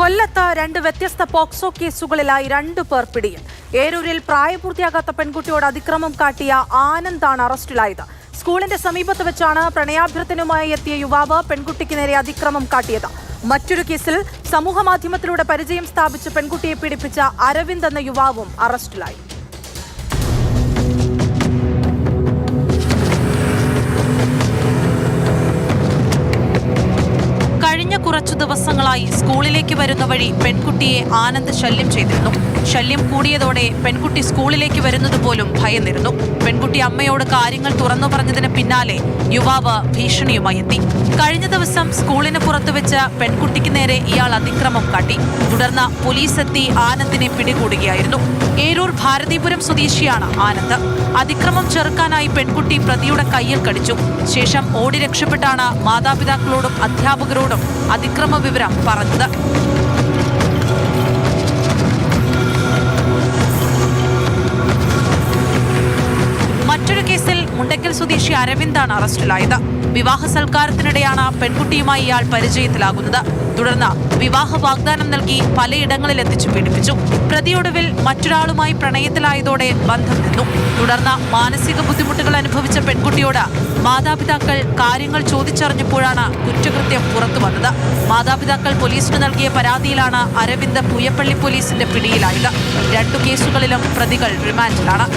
കൊല്ലത്ത് രണ്ട് വ്യത്യസ്ത പോക്സോ കേസുകളിലായി 2 പേർ പിടിയിൽ. ഏരൂരിൽ പ്രായപൂർത്തിയാകാത്ത പെൺകുട്ടിയോട് അതിക്രമം കാട്ടിയ ആനന്ദാണ് അറസ്റ്റിലായത്. സ്കൂളിന്റെ സമീപത്ത് വെച്ചാണ് പ്രണയാഭ്യർത്ഥനയുമായി എത്തിയ യുവാവ് പെൺകുട്ടിക്ക് നേരെ അതിക്രമം കാട്ടിയത്. മറ്റൊരു കേസിൽ സമൂഹമാധ്യമത്തിലൂടെ പരിചയം സ്ഥാപിച്ച് പെൺകുട്ടിയെ പീഡിപ്പിച്ച അരവിന്ദ് എന്ന യുവാവും അറസ്റ്റിലായി. കഴിഞ്ഞ കുറച്ചു ദിവസങ്ങളായി സ്കൂളിലേക്ക് വരുന്ന വഴി പെൺകുട്ടിയെ ആനന്ദ് ശല്യം ചെയ്തിരുന്നു. ശല്യം കൂടിയതോടെ പെൺകുട്ടി സ്കൂളിലേക്ക് വരുന്നത് പോലും ഭയന്നിരുന്നു. പെൺകുട്ടി അമ്മയോട് കാര്യങ്ങൾ തുറന്നു പറഞ്ഞതിന് പിന്നാലെ യുവാവ് ഭീഷണിയുമായി എത്തി. കഴിഞ്ഞ ദിവസം സ്കൂളിന് പുറത്തുവെച്ച് പെൺകുട്ടിക്ക് നേരെ ഇയാൾ അതിക്രമം കാട്ടി. തുടർന്ന് പോലീസ് എത്തി ആനന്ദിനെ പിടികൂടുകയായിരുന്നു. ഏരൂർ ഭാരതീപുരം സ്വദേശിയാണ് ആനന്ദ്. അതിക്രമം ചെറുക്കാനായി പെൺകുട്ടി പ്രതിയുടെ കയ്യിൽ കടിച്ചു. ശേഷം ഓടി രക്ഷപ്പെട്ടാണ് മാതാപിതാക്കളോടും അധ്യാപകരോടും അതിക്രമ വിവരം പറഞ്ഞത്. മറ്റൊരു കേസിൽ മുണ്ടക്കൽ സ്വദേശി അരവിന്ദാണ് അറസ്റ്റിലായത്. വിവാഹ സൽക്കാരത്തിനിടെയാണ് പെൺകുട്ടിയുമായി ഇയാൾ പരിചയത്തിലാകുന്നത്. തുടർന്ന് വിവാഹ വാഗ്ദാനം നൽകി പലയിടങ്ങളിൽ എത്തിച്ചു പീഡിപ്പിച്ചു. പ്രതിയൊടുവിൽ മറ്റൊരാളുമായി പ്രണയത്തിലായതോടെ ബന്ധം നിന്നു. തുടർന്ന് മാനസിക ബുദ്ധിമുട്ടുകൾ അനുഭവിച്ച പെൺകുട്ടിയോട് മാതാപിതാക്കൾ കാര്യങ്ങൾ ചോദിച്ചറിഞ്ഞപ്പോഴാണ് കുറ്റകൃത്യം പുറത്തുവന്നത്. മാതാപിതാക്കൾ പോലീസിന് നൽകിയ പരാതിയിലാണ് അരവിന്ദ് പൂയപ്പള്ളി പോലീസിന്റെ പിടിയിലായത്. 2 കേസുകളിലും പ്രതികൾ റിമാൻഡിലാണ്.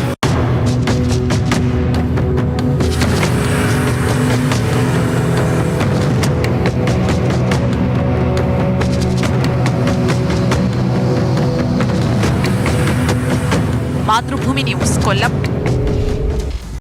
മാതൃഭൂമി ന്യൂസ്, കൊല്ലം.